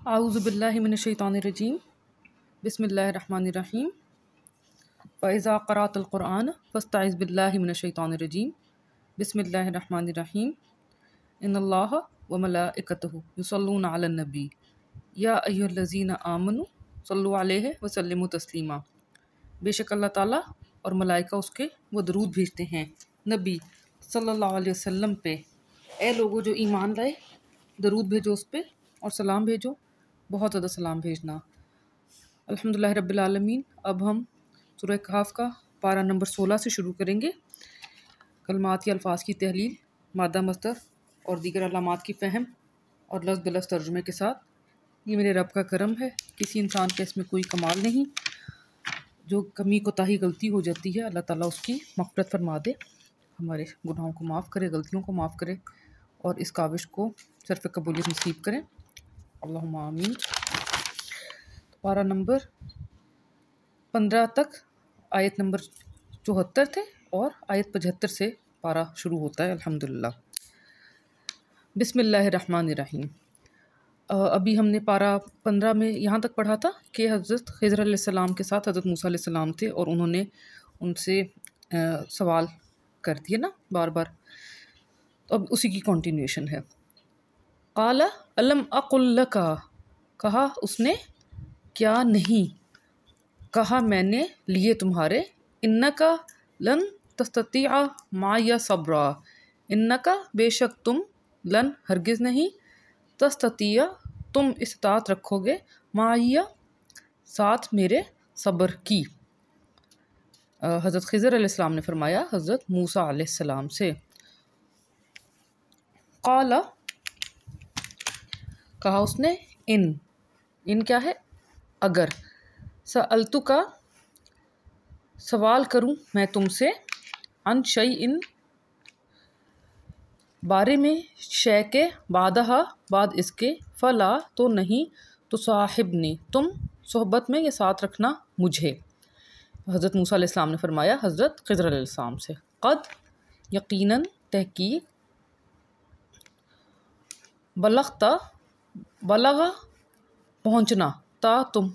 आऊज़ुबिल्लाहि मिनश्शैतानिर्रजीम बिस्मिल्लाहिर्रहमानिर्रहीम फ़इज़ा क़रअतल क़ुरआन फ़स्तइज़ बिल्लाहि मिनश्शैतानिर्रजीम बिस्मिल्लाहिर्रहमानिर्रहीम इन्नल्लाह व मलाइकतहु युसल्लूना अलन नबी या अय्युहल्लज़ीना आमनु सल्लु अलैहि व सल्लिमु तस्लीमा। बेशक अल्लाह ताला और मलाइका उसके वो दरूद भेजते हैं नबी सल्लल्लाहु अलैहि वसल्लम पे। ए लोगों जो ईमान लाए, दरूद भेजो उस पे और सलाम भेजो, बहुत ज़्यादा सलाम भेजना। अल्हम्दुलिल्लाह रब्बिल आलमीन। अब हम सूरह कहफ का पारा नंबर 16 से शुरू करेंगे। कलमात या अल्फाज की तहलील, मादा मस्दर और दीगर अलामात की फ़हम और लफ्ज़ बलफ्ज़ तर्जुमे के साथ। ये मेरे रब का करम है, किसी इंसान का इसमें कोई कमाल नहीं। जो कमी कोताही गलती हो जाती है, अल्लाह ताला उसकी मग़फ़िरत फरमा दे, हमारे गुनाहों को माफ़ करे, गलतियों को माफ़ करे और इस काविश को सर्फ़ कबूलियत नसीब करें। अल्लाहुम्मा आमीन। पारा नंबर 15 तक आयत नंबर 74 थे और आयत 75 से पारा शुरू होता है। अल्हम्दुलिल्लाह। बिस्मिल्लाहिर्रहमानिर्रहीम। अभी हमने पारा 15 में यहाँ तक पढ़ा था कि हज़रत ख़िज़र अलैहिस्सलाम के साथ हज़रत मूसा अलैहिस्सलाम थे और उन्होंने उनसे सवाल कर दिए ना बार बार। तो अब उसी की कंटिन्यूएशन है। क़ाला अलम अक़ुल लका, कहा उसने क्या नहीं कहा मैंने लिए तुम्हारे, इन्नका लन तस्ततिअ माया सब्रा, इन्नका बेशक तुम, लन हरगिज़ नहीं, तस्ततिअ तुम इस्तात रखोगे, माया साथ मेरे सब्र की। हज़रत ख़िज़र अलैहिस्सलाम ने फरमाया हज़रत मूसा अलैहिस्सलाम से। क़ाला कहा उसने, इन क्या है अगर, सअल्तु का सवाल करूं मैं तुमसे, अन शैइन बारे में, शय के, बादहा बाद इसके, फ़ला तो नहीं, तो साहिबनी तुम सोहबत में ये साथ रखना मुझे। हज़रत मूसा अलैहिस्सलाम ने फरमाया हज़रत ख़िज़र अलैहिस्सलाम से, क़द यकीनन तहकीक, बलग़ता बलगा पहुँचना, ता तुम,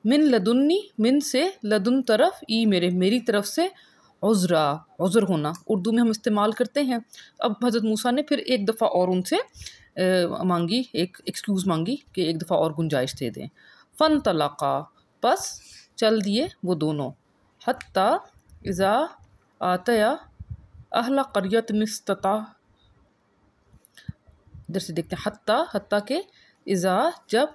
मिन लदुन्नी मिन से, लदुन तरफ, ई मेरे मेरी तरफ से, उज़्रा उज़्र होना उर्दू में हम इस्तेमाल करते हैं। अब हज़रत मूसा ने फिर एक दफ़ा और उनसे मांगी, एक एक्सक्यूज़ मांगी कि एक दफ़ा और गुंजाइश दे दें। फ़न तलाक़ा बस चल दिए वो दोनों, हत्ता इज़ा आतया अहला क़रियत निस्तता, इधर से देखते हैं, हत्ता के इज़ा जब,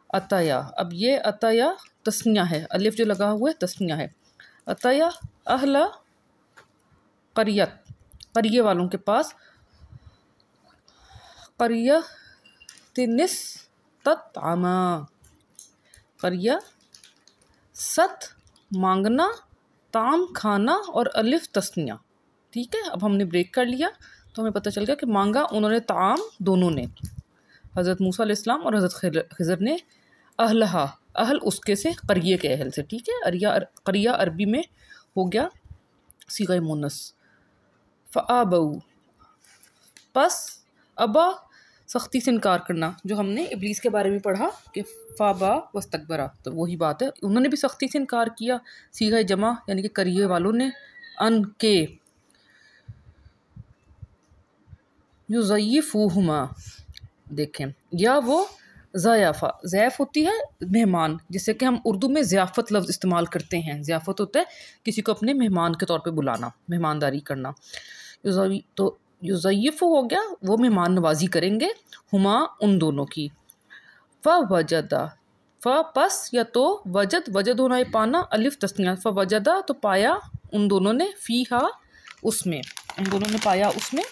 अतया, अब ये अतया तस्निया है, अलिफ जो लगा हुआ है तस्निया है। अतया अहला क़रियत, क़रिये वालों के पास, क़रियतिनिस तत्आमा, क़रिया सत मांगना, ताम खाना और अलिफ तस्निया। ठीक है, अब हमने ब्रेक कर लिया तो हमें पता चल गया कि मांगा उन्होंने ताम दोनों ने, हज़रत मूसा अलैहिस्सलाम और हज़रत ख़िज़र ने, अहलहा अहल उसके से, क़रिये के अहल से। ठीक है, क़रिया अरबी में हो गया सीग़ा मुन्नस। फ़अबऊ पस, अबा सख्ती से इनकार करना, जो हमने इब्लीस के बारे में पढ़ा कि फ़ाबा वस्तकबरा, तो वही बात है, उन्होंने भी सख्ती से इनकार किया, सीग़ा जमा यानी कि क़रिये वालों ने, अन के युज़य्यिफ़ूहुमा, देखें, या वो ज़याफ़ा, ज़ैफ़ होती है मेहमान, जिससे कि हम उर्दू में ज़ियाफ़त लफ्ज़ इस्तेमाल करते हैं। ज़ियाफ़त होता है किसी को अपने मेहमान के तौर पे बुलाना, मेहमानदारी करना। तो युज़य्यिफ़ु हो गया वो मेहमान नवाजी करेंगे, हुमा उन दोनों की। फ़वजदा फ़ पस या तो, वजद वजद होना है पाना, अलिफ तस्निया, फ़वजदा तो पाया उन दोनों ने, फ़ीहा उसमें, उन दोनों ने पाया उसमें।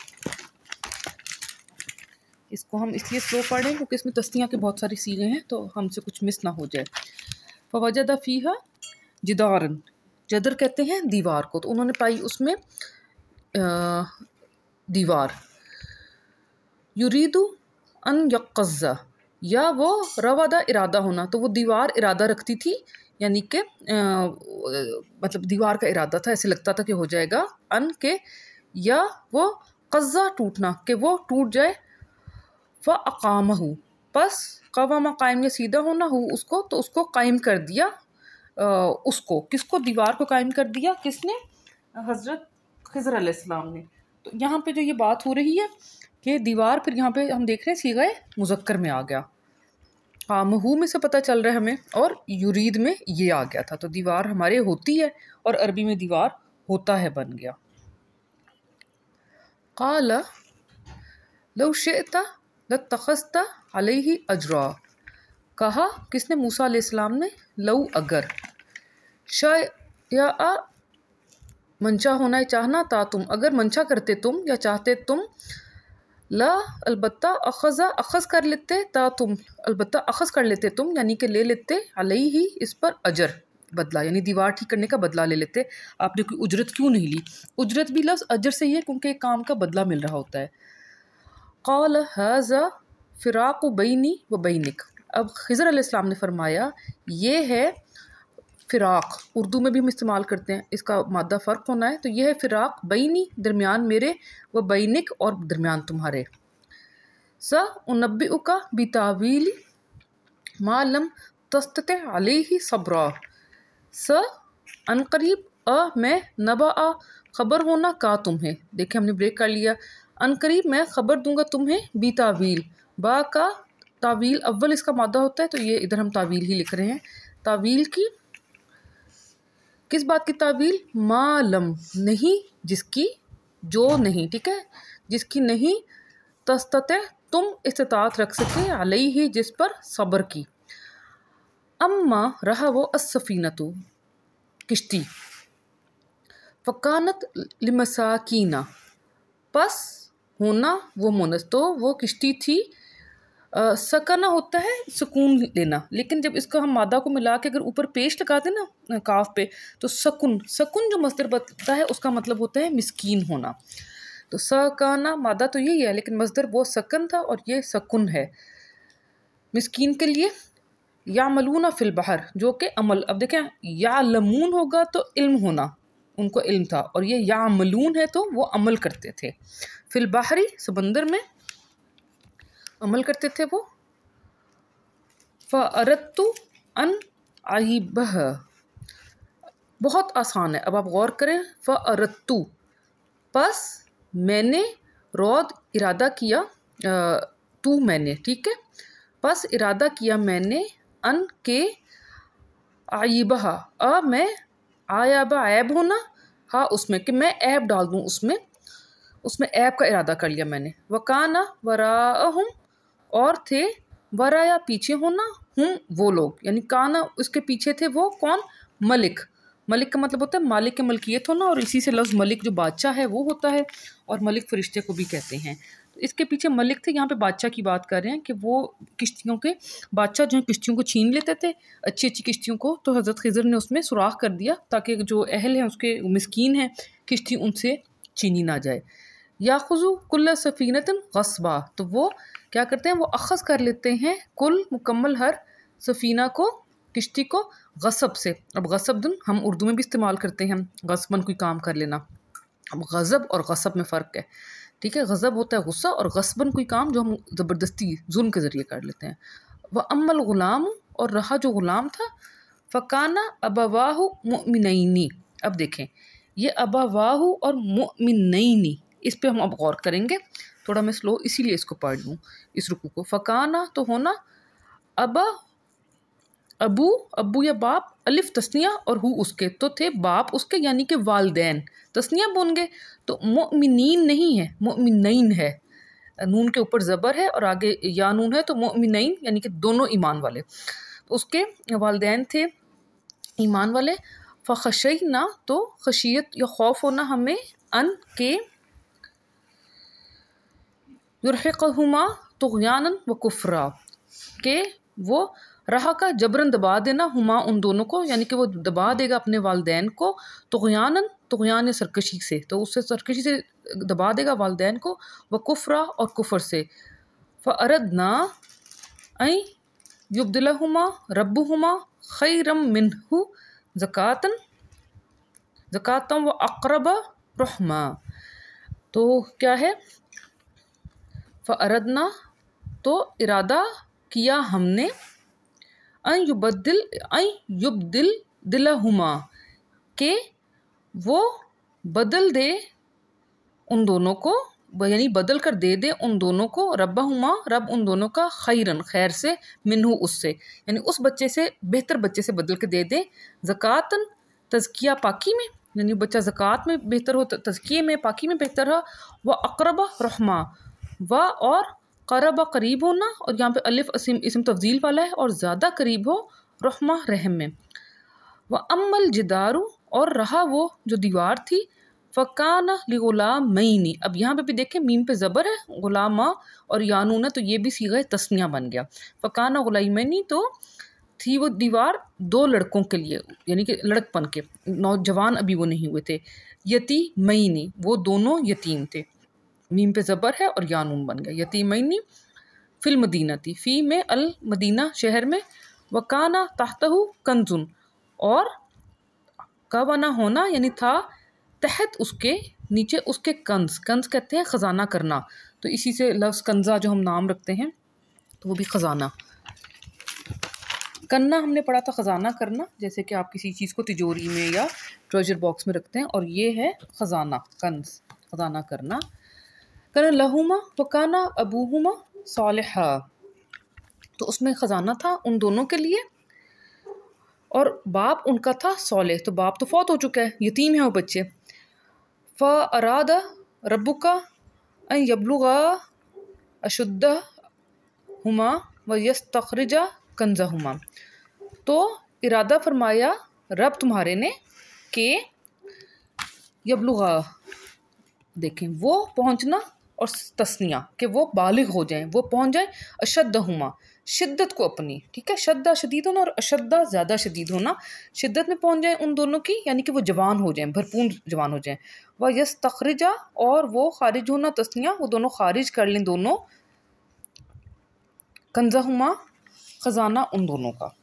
इसको हम इसलिए स्लो पढ़ रहे हैं क्योंकि इसमें तस्निया के बहुत सारी सीगे हैं तो हमसे कुछ मिस ना हो जाए। फ़वजदा फ़ीहा जिदारन, जदर कहते हैं दीवार को, तो उन्होंने पाई उसमें दीवार। युरीदु अन यक़्ज़ा, या वो रवादा इरादा होना, तो वो दीवार इरादा रखती थी, यानी कि मतलब दीवार का इरादा था, ऐसे लगता था कि हो जाएगा, अन के, या वो क़ज़्ज़ा टूटना, कि वो टूट जाए। फ़अक़ामहु बस कवामा कायम या सीधा होना हो उसको, तो उसको कायम कर दिया। उसको किसको? दीवार को कायम कर दिया किसने? हज़रत खिज़र अलैहिस्सलाम ने। तो यहाँ पे जो ये बात हो रही है कि दीवार, फिर यहाँ पे हम देख रहे हैं सीग़े मुज़क्कर में आ गया। हाँ, महू में से पता चल रहा है हमें, और युरीद में ये आ गया था। तो दीवार हमारे होती है और अरबी में दीवार होता है बन गया। क़ाल लौ शिअता लत्तख़ज़ता अलैहि अजरा, कहा किसने? मूसा अलैहिस्सलाम ने। लौ अगर, शाया मंशा होना है चाहना, था तुम अगर मंशा करते तुम या चाहते तुम, ला अलबत्ता अखज़ा अखज़ कर लेते, ता तुम अलबत्ता अखज़ कर लेते तुम, यानी कि ले लेते अलैहि इस पर अजर बदला, यानी दीवार ठीक करने का बदला ले लेते। आपने कोई उजरत क्यों नहीं ली? उजरत भी लफ्ज़ अजर से ही है क्योंकि एक काम का बदला मिल रहा होता है। क़ाल हाज़ा फ़िराक़ु बैनी व बैनिक, अब खिज़र अलैहिस्सलाम ने फरमाया ये है फ़िराक़, उर्दू में भी हम इस्तेमाल करते हैं, इसका मादा फ़र्क होना है। तो यह है फ़िराक़ बैनी दरमियान मेरे, व बैनिक और दरमियान तुम्हारे। सा उनब्बिउका बितावीली मा लम तस्तति अलैहि सब्रा, स अनकरीब, मैं, नबा खबर होना, का तुम्हें। देखिए हमने ब्रेक कर लिया। अनकरीब मैं खबर दूंगा तुम्हें, बितावील, बा का तावील अव्वल इसका मादा होता है, तो ये इधर हम तावील ही लिख रहे हैं। तावील की, किस बात की तावील? मालम नहीं, जिसकी, जो नहीं, ठीक है, जिसकी नहीं, तस्तते तुम इस्तिताअत रख सके, अलैहि जिस पर, सब्र की। अम्मा रहा वो अस्सफीनतु किश्ती, फ़कानत लिमसाकीना, पस होना वो मुनस, तो वो किश्ती थी। सकना होता है सुकून लेना, लेकिन जब इसका हम मादा को मिला के अगर ऊपर पेश लगाते ना काफ पे, तो सकुन, सकुन जो मस्दर बनता है उसका मतलब होता है मिस्कीन होना। तो सकाना मादा तो यही है, लेकिन मस्दर वो सकन था और ये सकुन है मिस्कीन के लिए। यामलूना फिल बहर, जो कि अमल, अब देखें यालमून होगा तो इल्म होना, उनको इल्म था, और ये यामलून है तो वो अमल करते थे। फिल बहरी, समंदर में अमल करते थे वो। फ़अरदतु अन आइबह, बहुत आसान है, अब आप गौर करें। फ़अरदतु, बस मैंने, रौद इरादा किया, तू मैंने, ठीक है, बस इरादा किया मैंने, अन के, आइबहा, मैं, आयाबा ऐब होना, हाँ उसमें, कि मैं ऐब डाल दूँ उसमें, उसमें ऐब का इरादा कर लिया मैंने। वकाना वराअहुम, और थे, वरा या पीछे होना, हम वो लोग, यानी काना उसके पीछे थे वो कौन? मलिक। मलिक का मतलब होता है मालिक के मलकियत होना, और इसी से लफ्ज़ मलिक जो बादशाह है वो होता है, और मलिक फरिश्ते को भी कहते हैं। तो इसके पीछे मलिक थे, यहाँ पे बादशाह की बात कर रहे हैं कि वो किश्तियों के बादशाह जो है किश्तियों को छीन लेते थे, अच्छी अच्छी किश्तियों को। तो हज़रत खिज़र ने उसमें सुराख कर दिया ताकि जो अहल हैं उसके मिस्कीन हैं किश्ती उनसे छीनी ना जाए। याखुज़ु कुल्ल सफ़ीनतन ग़स्बा, तो वो क्या करते हैं? वो अख़ज़ कर लेते हैं कुल मुकम्मल हर सफ़ीना को, किश्ती को, गसब से। अब गसबन हम उर्दू में भी इस्तेमाल करते हैं, गसबन कोई काम कर लेना। अब गज़ब और गसब में फ़र्क है, ठीक है। गज़ब होता है गुस्सा, और गसबन कोई काम जो हम ज़बरदस्ती जुल्म के ज़रिए कर लेते हैं। वह अम्मल ग़ुलाम, और रहा जो ग़ुलाम था, फ़काना अबवाहु मुअमिनैनी। अब देखें ये अबवाहु और मुअमिनैनी, इस पे हम अब गौर करेंगे। थोड़ा मैं स्लो इसीलिए इसको पढ़ लूँ इस रुकू को। फ़काना तो होना, अबा अबू, अबू या बाप, अलिफ तस्निया और हु उसके, तो थे बाप उसके यानी कि वालदैन, तस्निया बन गए। तो मुअमिनीन नहीं है, मुअमिनैन है, नून के ऊपर ज़बर है और आगे या नून है, तो मुअमिनैन यानी कि दोनों ईमान वाले। तो उसके वालदैन थे ईमान वाले। फ़ख़शयना, तो खशियत या खौफ होना हमें, अन के, युरहिक़हुमा तुग़यानन व कुफ़रा, के वो रहा का जबरन दबा देना, हुमा उन दोनों को, यानी कि वो दबा देगा अपने वालदैन को, तुग़यानन, तुग़यान सरकशी से, तो उससे सरकशी से दबा देगा वालदैन को, व कुफ़रा और कुफ़र से। फ़अरदना ऐ युब्दिलहुमा रब्बुहुमा खैरम मिन्हु ज़कातन, ज़कातन व अक़रब रहमा। तो क्या है? फ़अरदना तो इरादा किया हमने अन युबदिल दिलहुमा के वो बदल दे उन दोनों को, यानी बदल कर दे दे उन दोनों को, रब्बहुमा रब उन दोनों का, खैरन खैर से, मिन्हु उससे, यानी उस बच्चे से बेहतर बच्चे से बदल के दे दे, ज़कातन तज़किया पाकी में, यानी बच्चा ज़कात में बेहतर हो, तज़किये में पाकी में बेहतर हो, व अक़रब रहमा व और क़रब करीब होना, और यहाँ पे अलिफ इसम तफ़ज़ील वाला है, और ज़्यादा करीब हो रहमा रहम में। व अम्मल जिदारू और रहा वो जो दीवार थी, फ़काना लिग़ुलामैनी, अब यहाँ पे भी देखें मीम पे ज़बर है, गुलामा और यानून है, तो ये भी सीगा तस्निया बन गया। फ़काना गुलामैनी, तो थी वो दीवार दो लड़कों के लिए, यानी कि लड़कपन के, नौजवान अभी वो नहीं हुए थे। यतीमैनी, वो दोनों यतीम थे, मीम पे ज़बर है और यानून बन गया। यतीमैनी फिल मदीना थी, फ़ी में अल मदीना शहर में, वकाना तहतहु कंजुन, और का बना होना यानी था तहत उसके, नीचे उसके कंज, कंज कहते हैं ख़जाना करना, तो इसी से लफ्ज़ कंजा जो हम नाम रखते हैं तो वो भी ख़जाना। करना हमने पढ़ा था ख़जाना करना, जैसे कि आप किसी चीज़ को तिजोरी में या ट्रेजर बॉक्स में रखते हैं, और ये है ख़जाना, कंज, ख़जाना करना। करन लहुमा वकाना अबूहुमा सालिहा, तो उसमें ख़जाना था उन दोनों के लिए, और बाप उनका था सालेह, तो बाप तो फौत हो चुका है, यतीम है वो बच्चे। फ़अरादा रब्बुका अन यब्लुगा अशुद्दहुमा व यस्तख़रिजा कंज़हुमा, तो इरादा फरमाया रब तुम्हारे ने कि यब्लुगा, देखें वो पहुँचना, और तस्निया कि वो बालिग हो जाएं, वो पहुँच जाएं, अशद्दहुमा शिद्दत को अपनी, ठीक है, शद्दा शदीद होना और अशद्दा ज़्यादा शदीद होना, शिद्दत में पहुँच जाएं उन दोनों की, यानी कि वो जवान हो जाएं, भरपूर जवान हो जाएं। व यस्तख़रिजा, और वो खारिज होना, तस्निया, वो दोनों खारिज कर लें दोनों, कंज़हुमा ख़जाना उन दोनों का।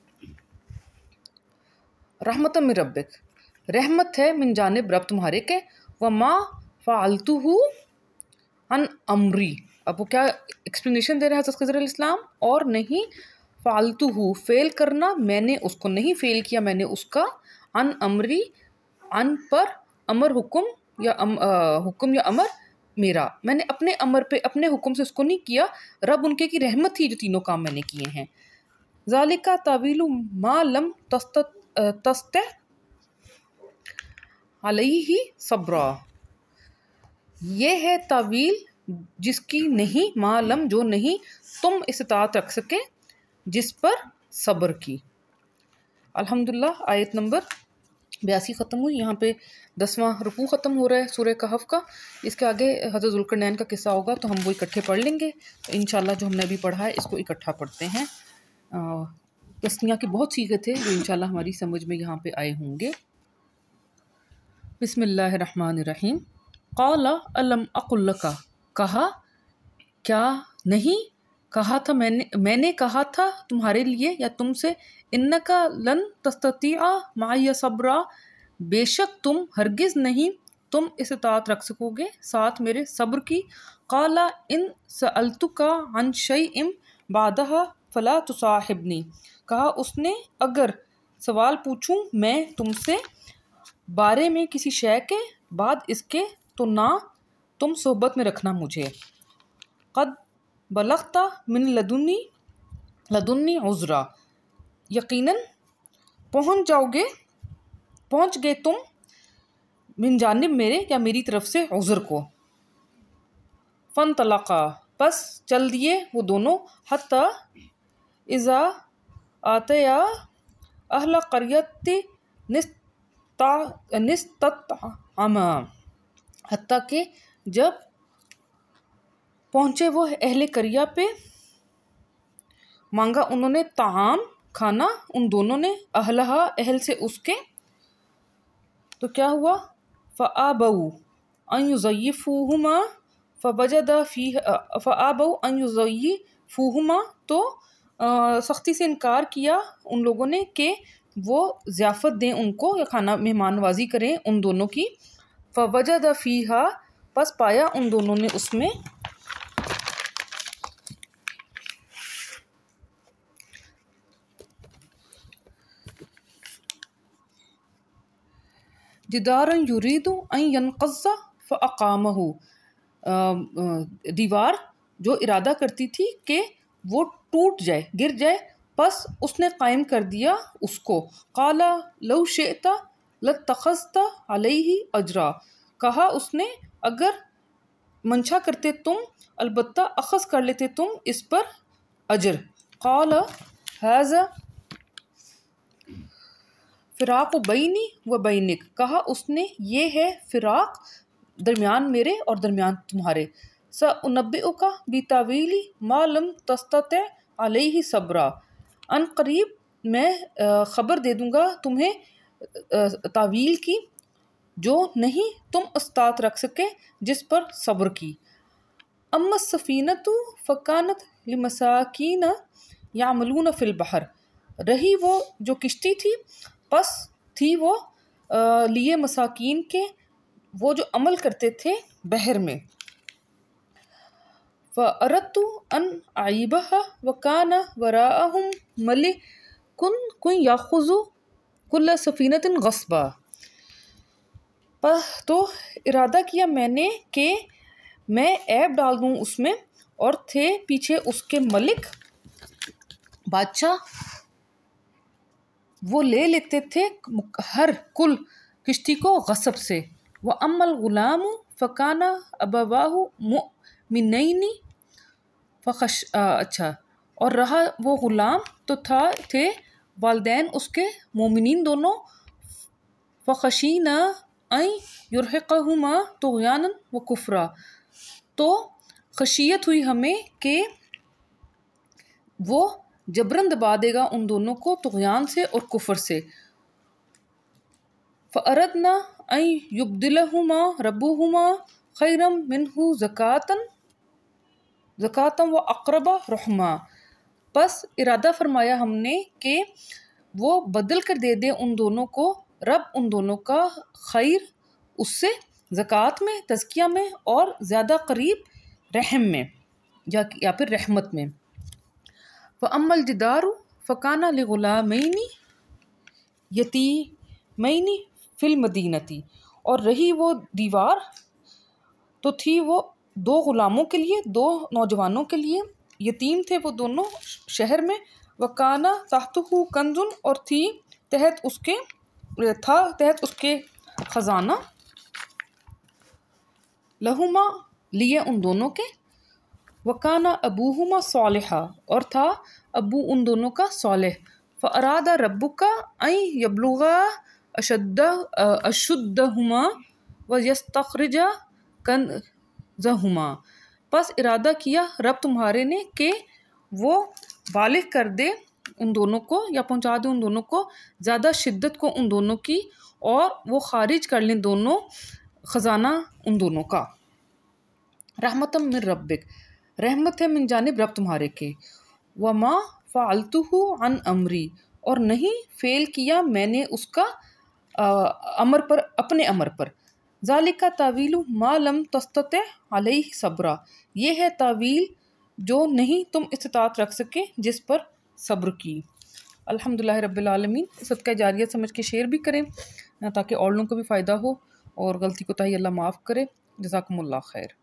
रहमत मिन रब्बिक, रहमत है मिन जानिब रब तुम्हारे के, व मा फ़अल्तुहु अन अमरी, अब वो क्या एक्सप्लेनेशन दे रहे हैं हज़रत ख़िज़र अलैहिस्सलाम, और नहीं फ़अल्तुहु फ़ेल करना, मैंने उसको नहीं फ़ेल किया, मैंने उसका, अन अमरी अन पर अमर हुक्म या हुक्म या अमर मेरा, मैंने अपने अमर पे अपने हुक्म से उसको नहीं किया, रब उनके की रहमत थी जो तीनों काम मैंने किए हैं। ज़ालिका तावीलु मा लम तस्तह अलैहि सब्रा, ये है तावील जिसकी नहीं, मालम जो नहीं तुम इस्तात रख सके जिस पर सब्र की। अल्हम्दुलिल्लाह आयत नंबर 82 ख़त्म हुई। यहाँ पे 10वां रुकू ख़त्म हो रहा है सूरह कहफ का। इसके आगे हज़रत ज़ुल्करनैन का किस्सा होगा तो हम वो इकट्ठे पढ़ लेंगे। तो इंशाल्लाह जो हमने अभी पढ़ा है इसको इकट्ठा पढ़ते हैं। तस्निया के बहुत सीखे थे जो इंशाल्लाह हमारी समझ में यहाँ पे आए होंगे। बिस्मिल्लाहिर्रहमानिर्रहीम। क़ाला अलम अक़ुल लका, कहा क्या नहीं कहा था मैंने कहा था तुम्हारे लिए या तुमसे, इन्नका लन तस्ततिआ माया सब्रा, बेशक तुम हरगिज़ नहीं तुम इस्तात रख सकोगे साथ मेरे सब्र की। क़ाला इन सअल्तुका अन शैइन बादहा फ़ला तुसाहिबनी, कहा उसने अगर सवाल पूछूं मैं तुमसे बारे में किसी शय के बाद इसके, तो ना तुम सोहबत में रखना मुझे। क़द बलग़ता मिन लदुन्नी उज़्रा, यकीनन पहुँच गए तुम मिन जानिब मेरे या मेरी तरफ से उज़्र को। फ़न तलक़ा, बस चल दिए वो दोनों, हत्ता इज़ा आतया अहला क़रियति निस्ततअमा, हत्ता के जब पहुँचे वो अहले करिया पे, मांगा उन्होंने ताम खाना उन दोनों ने, अहलहा अहल से उसके, तो क्या हुआ, फ़अबऊ अन युज़य्यिफ़ूहुमा फ़वजदा फ़ीहा फ़अबऊ अन युज़य्यिफ़ूहुमा, तो सख्ती से इनकार किया उन लोगों ने कि वो ज़ियाफ़त दें उनको या खाना मेहमान नवाजी करें उन दोनों की। फ़वजदा फ़ीहा, बस पाया उन दोनों ने उसमें, जिदारन युरीदु अन यनक़ज़्ज़ा फ़अक़ामहु, दीवार जो इरादा करती थी कि वो टूट जाए, गिर जाए, बस उसने कायम कर दिया उसको। क़ाला लौ शिअता लत्तख़ज़्ता अलैहि अजरा, कहा उसने अगर मंशा करते तुम अलबत्ता अख़ज़ कर लेते तुम इस पर अजर। क़ाला हाज़ा फ़िराक़ु बैनी व बैनिक, कहा उसने ये है फ़िराक़ दरमियान मेरे और दरमियान तुम्हारे। सउनब्बिउका बितावीली मा लम तस्तति अलैहि सब्रा, अन करीब मैं ख़बर दे दूँगा तुम्हें तावील की जो नहीं तुम इस्तात रख सके जिस पर सब्र की। अम्मा सफ़ीनतु फ़कानत लिमसाकीन यामलून फ़िल बहर, रही वो जो किश्ती थी बस थी वो लिए मसाकीन के वो जो अमल करते थे बहर में। फ़अरदतु अन अईबहा वकाना वराअहुम मलिकुन याख़ुज़ु कुल्ल सफ़ीनतिन ग़स्बा, तो इरादा किया मैंने कि मैं ऐब डाल दूँ उसमें, और थे पीछे उसके मलिक बादशाह, वो ले लेते थे हर कुल किश्ती को गसब से। व अम्मल गुलामु फ़काना अबवाहु मुमिनैनी अच्छा, और रहा वो ग़ुलाम तो थे वालिदैन उसके मोमिनीन दोनों। फ़ख़शीना अन युरहिक़हुमा तुग़यानन व कुफ़्रा, तो खशियत हुई हमें कि वो जबरन दबा देगा उन दोनों को तुग़यान से और कुफ़र से। फ़अरदना अन युब्दिलहुमा रब्बुहुमा खैरम मिन्हु ज़कातन व अक़रबा रहमा, बस इरादा फरमाया हमने कि वो बदल कर दे दे उन दोनों को रब उन दोनों का खैर उससे, ज़कात में, तज़किया में, और ज़्यादा करीब रहम में या फिर रहमत में। फ़अम्मल जिदारु फ़काना लिग़ुलामैनी यतीमैनी फ़िल मदीनती, और रही वो दीवार तो थी वो दो ग़ुलामों के लिए, दो नौजवानों के लिए, यतीम थे वो दोनों शहर में। वकाना तहतहु कंजुन, और थी तहत उसके ख़जाना, लहुमा लिए उन दोनों के, वकाना अबूहुमा सालिहा, और था अबू उन दोनों का सालिह। फ़अरादा रब्बुका अन यब्लुगा अशुद्दहुमा व यस्तख़रिजा कन्ज़हुमा, बस इरादा किया रब तुम्हारे ने कि वो बालिग कर दे उन दोनों को, या पहुँचा दे उन दोनों को ज़्यादा शिद्दत को उन दोनों की, और वो खारिज कर लें दोनों ख़जाना उन दोनों का। रहमतम मिन रब्बिक, रहमत है मिन जानिब रब तुम्हारे के। वमा फ़अलतुहु अन अमरी, और नहीं फ़ेल किया मैंने उसका अमर पर, अपने अमर पर। ज़ालिका तावीलु मा लम तस्तति अलैहि सब्रा, ये है तावील जो नहीं तुम इस्तात रख सके जिस पर सब्र की। अल्हम्दुलिल्लाह रब्बिल आलमीन। सदका जारिया समझ के शेयर भी करें ताकि और लोगों को भी फ़ायदा हो, और गलती कोताही अल्लाह माफ़ करे। जज़ाकुमुल्लाह खैर।